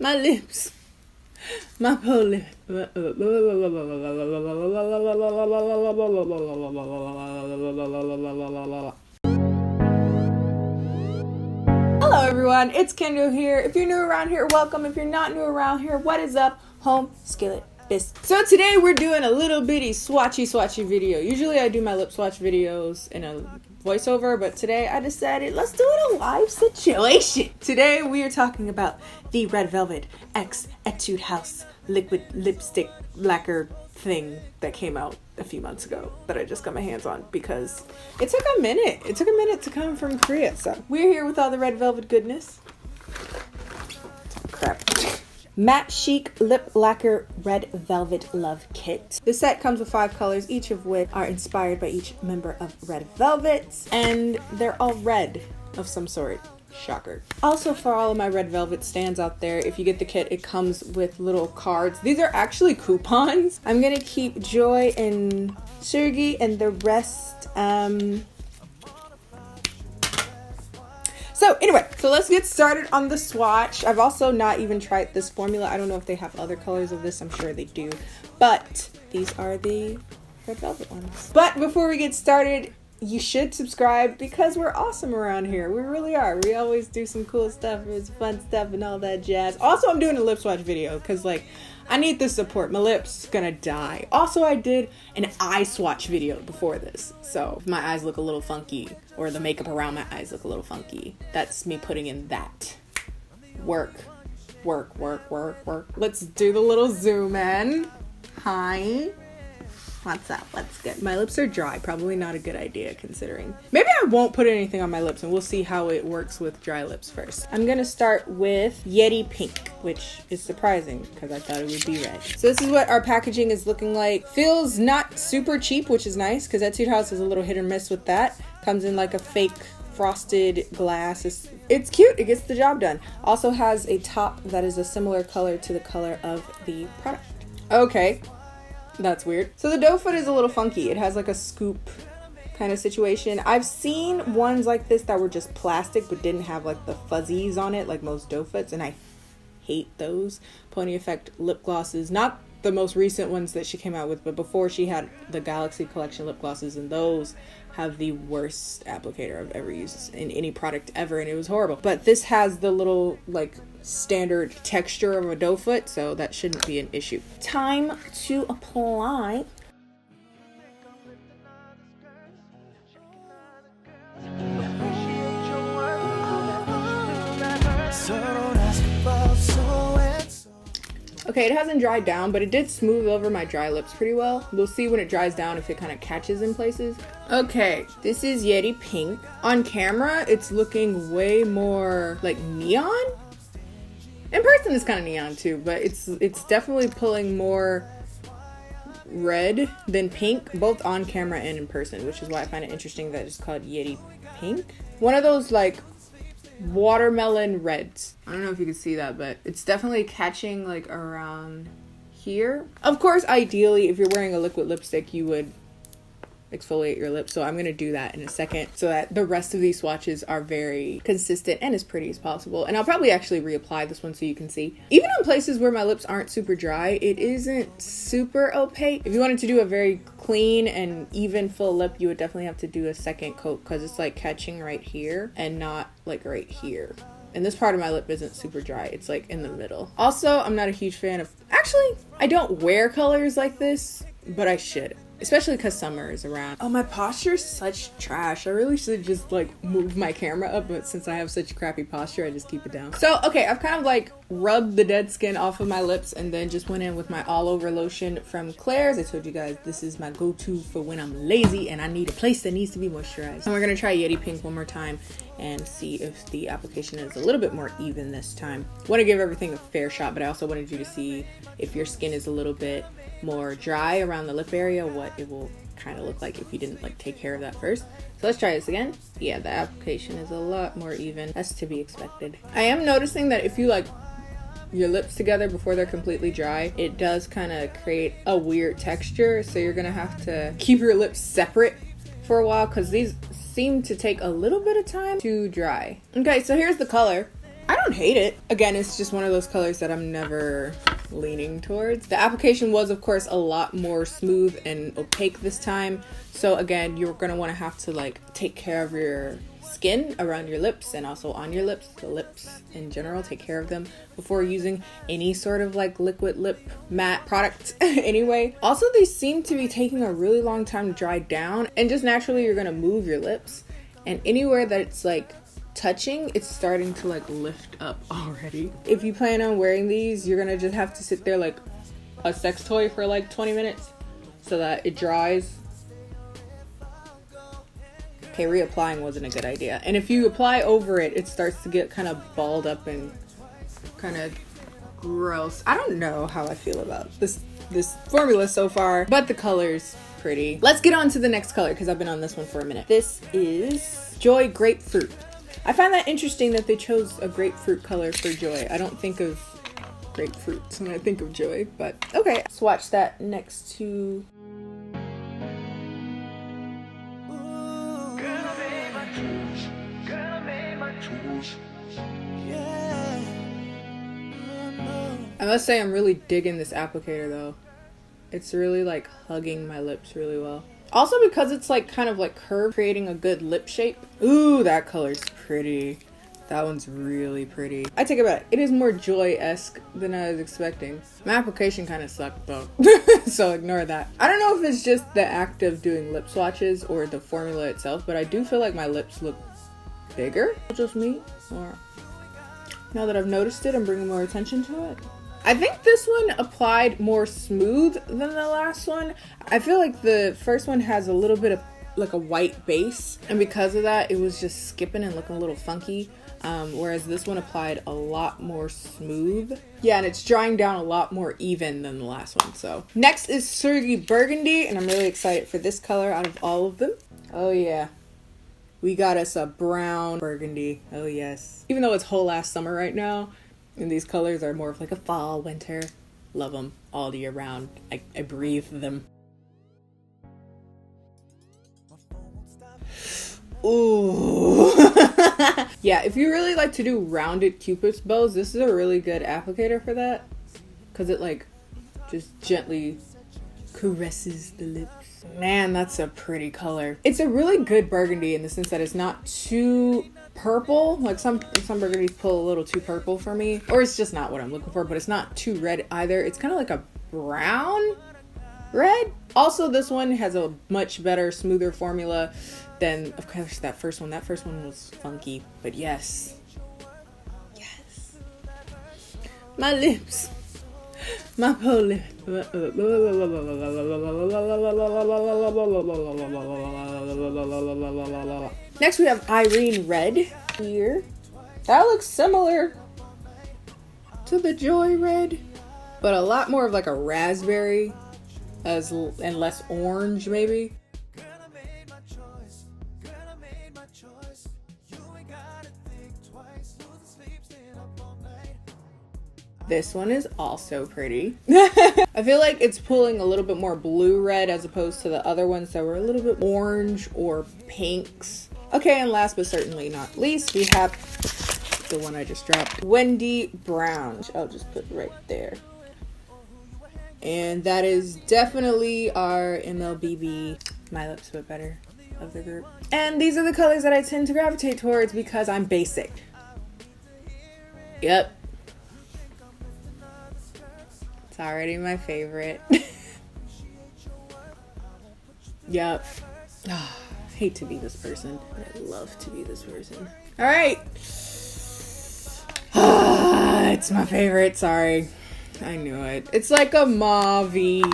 My lips. My poor lips. Hello everyone, it's Kendall here. If you're new around here, welcome. If you're not new around here, what is up? Home skillet biscuit. So today we're doing a little bitty swatchy video. Usually I do my lip swatch videos in a voiceover, but today I decided let's do it a live situation. Today we are talking about the Red Velvet X Etude House liquid lipstick lacquer thing that came out a few months ago that I just got my hands on because it took a minute. It took a minute to come from Korea. So we're here with all the red velvet goodness. Crap. Matte Chic Lip Lacquer Red Velvet Love Kit. This set comes with 5 colors, each of which are inspired by each member of Red Velvet, and they're all red of some sort. Shocker. Also, for all of my Red Velvet stands out there, if you get the kit, it comes with little cards. These are actually coupons. I'm gonna keep Joy and Sergey and the rest. So anyway, let's get started on the swatch. I've also not even tried this formula. I don't know if they have other colors of this. I'm sure they do. But these are the Red Velvet ones. But before we get started, you should subscribe because we're awesome around here. We really are. We always do some cool stuff. It's fun stuff and all that jazz. Also, I'm doing a lip swatch video because I need the support. My lips gonna die. Also, I did an eye swatch video before this. So if my eyes look a little funky or the makeup around my eyes look a little funky, that's me putting in that work. Let's do the little zoom in. Hi. What's up? What's good? My lips are dry. Probably not a good idea considering. Maybe I won't put anything on my lips and we'll see how it works with dry lips first. I'm gonna start with Yeti Pink, which is surprising because I thought it would be red. So this is what our packaging is looking like. Feels not super cheap, which is nice because Etude House is a little hit or miss with that. Comes in like a fake frosted glass. It's cute. It gets the job done. Also has a top that is a similar color to the color of the product. Okay. That's weird. So the doe foot is a little funky. It has like a scoop kind of situation. I've seen ones like this that were just plastic but didn't have like the fuzzies on it like most doe foots, and I hate those. Pony Effect lip glosses, not the most recent ones that she came out with, but before she had the Galaxy Collection lip glosses, and those have the worst applicator I've ever used in any product ever, and it was horrible. But this has the little like standard texture of a doe foot, so that shouldn't be an issue. Time to apply. Okay, it hasn't dried down, but it did smooth over my dry lips pretty well. We'll see when it dries down if it kind of catches in places. Okay, this is Yeti Pink. On camera, it's looking way more like neon. In person, it's kind of neon too, but it's definitely pulling more red than pink, both on camera and in person, which is why I find it interesting that it's called Yeti Pink. One of those like watermelon reds. I don't know if you can see that, but it's definitely catching like around here. Of course, ideally, if you're wearing a liquid lipstick, you would exfoliate your lips, so I'm gonna do that in a second so that the rest of these swatches are very consistent and as pretty as possible. And I'll probably actually reapply this one so you can see. Even on places where my lips aren't super dry, it isn't super opaque. If you wanted to do a very clean and even full lip, you would definitely have to do a second coat because it's like catching right here and not like right here. And this part of my lip isn't super dry. It's like in the middle. Also, I'm not a huge fan of, actually, I don't wear colors like this, but I should. Especially because summer is around. Oh, my posture is such trash. I really should just like move my camera up, but since I have such crappy posture, I just keep it down. So, okay, I've kind of like rubbed the dead skin off of my lips and then just went in with my all over lotion from Claire's. I told you guys this is my go-to for when I'm lazy and I need a place that needs to be moisturized. And we're gonna try Yeti Pink one more time and see if the application is a little bit more even this time. I want to give everything a fair shot, but I also wanted you to see if your skin is a little bit more dry around the lip area, what it will kind of look like if you didn't like take care of that first. So let's try this again. Yeah, the application is a lot more even. That's to be expected. I am noticing that if you like your lips together before they're completely dry, it does kind of create a weird texture, so you're gonna have to keep your lips separate for a while because these seem to take a little bit of time to dry. Okay, so here's the color. I don't hate it. Again, it's just one of those colors that I'm never leaning towards. The application was, of course, a lot more smooth and opaque this time. So again, you're gonna want to have to like take care of your skin around your lips and also on your lips. The lips in general, take care of them before using any sort of like liquid lip matte product anyway. Also, these seem to be taking a really long time to dry down, and just naturally you're gonna move your lips, and anywhere that it's like touching, it's starting to like lift up already. If you plan on wearing these, you're gonna just have to sit there like a sex toy for like 20 minutes so that it dries. Okay, reapplying wasn't a good idea. And if you apply over it, it starts to get kind of balled up and kind of gross. I don't know how I feel about this formula so far, but the color's pretty. Let's get on to the next color because I've been on this one for a minute. This is Joy Grapefruit. I find that interesting that they chose a grapefruit color for Joy. I don't think of grapefruits when I think of Joy, but okay. Swatch that next to... I must say I'm really digging this applicator though. It's really like hugging my lips really well. Also because it's like kind of like curved, creating a good lip shape. Ooh, that color's pretty. That one's really pretty. I take it back. It is more Joy-esque than I was expecting. My application kind of sucked though, so ignore that. I don't know if it's just the act of doing lip swatches or the formula itself, but I do feel like my lips look bigger. Just me, or now that I've noticed it, I'm bringing more attention to it. I think this one applied more smooth than the last one. I feel like the first one has a little bit of like a white base, and because of that, it was just skipping and looking a little funky. Whereas this one applied a lot more smooth. Yeah, and it's drying down a lot more even than the last one. So next is Surgy Burgundy, and I'm really excited for this color out of all of them. Oh yeah. We got us a brown burgundy. Oh yes. Even though it's whole ass summer right now, and these colors are more of like a fall, winter. Love them all year round. I breathe them. Ooh. Yeah, if you really like to do rounded Cupid's bows, this is a really good applicator for that. Because it like just gently caresses the lips. Man, that's a pretty color. It's a really good burgundy in the sense that it's not too purple. Like some burgundies pull a little too purple for me, or it's just not what I'm looking for, but it's not too red either. It's kind of like a brown red. Also, this one has a much better, smoother formula than, of course, that first one. That first one was funky, but yes. Yes. My lips. My poor lips. Next we have Irene Red here. That looks similar to the Joy Red, but a lot more of like a raspberry and less orange maybe. This one is also pretty. I feel like it's pulling a little bit more blue red as opposed to the other ones that were a little bit orange or pinks. Okay, and last but certainly not least, we have the one I just dropped, Wendy Brown, which I'll just put right there. And that is definitely our MLBB, My Lips But Better of the group. And these are the colors that I tend to gravitate towards because I'm basic. Yep. It's already my favorite. Yep. Oh, I hate to be this person, but I love to be this person. All right. It's my favorite. Sorry. I knew it. It's like a mauve-y,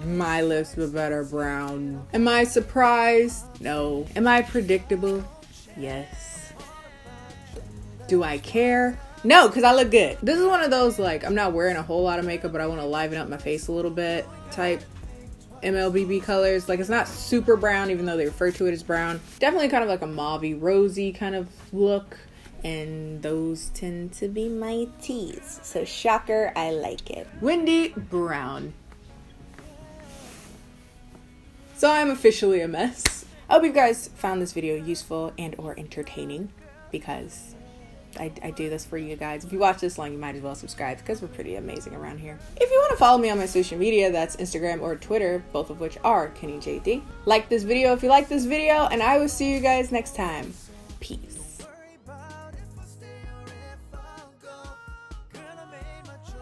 My Lips But Better brown. Am I surprised? No. Am I predictable? Yes. Do I care? No, because I look good. This is one of those, like, I'm not wearing a whole lot of makeup, but I want to liven up my face a little bit type MLBB colors. Like, it's not super brown, even though they refer to it as brown. Definitely kind of like a mauve-y, rosy kind of look. And those tend to be my teas. So shocker, I like it. Wendy Brown. So I'm officially a mess. I hope you guys found this video useful and or entertaining, because I do this for you guys. If you watch this long, you might as well subscribe because we're pretty amazing around here. If you want to follow me on my social media, that's Instagram or Twitter, both of which are KennieJD. Like this video if you like this video, and I will see you guys next time. Peace.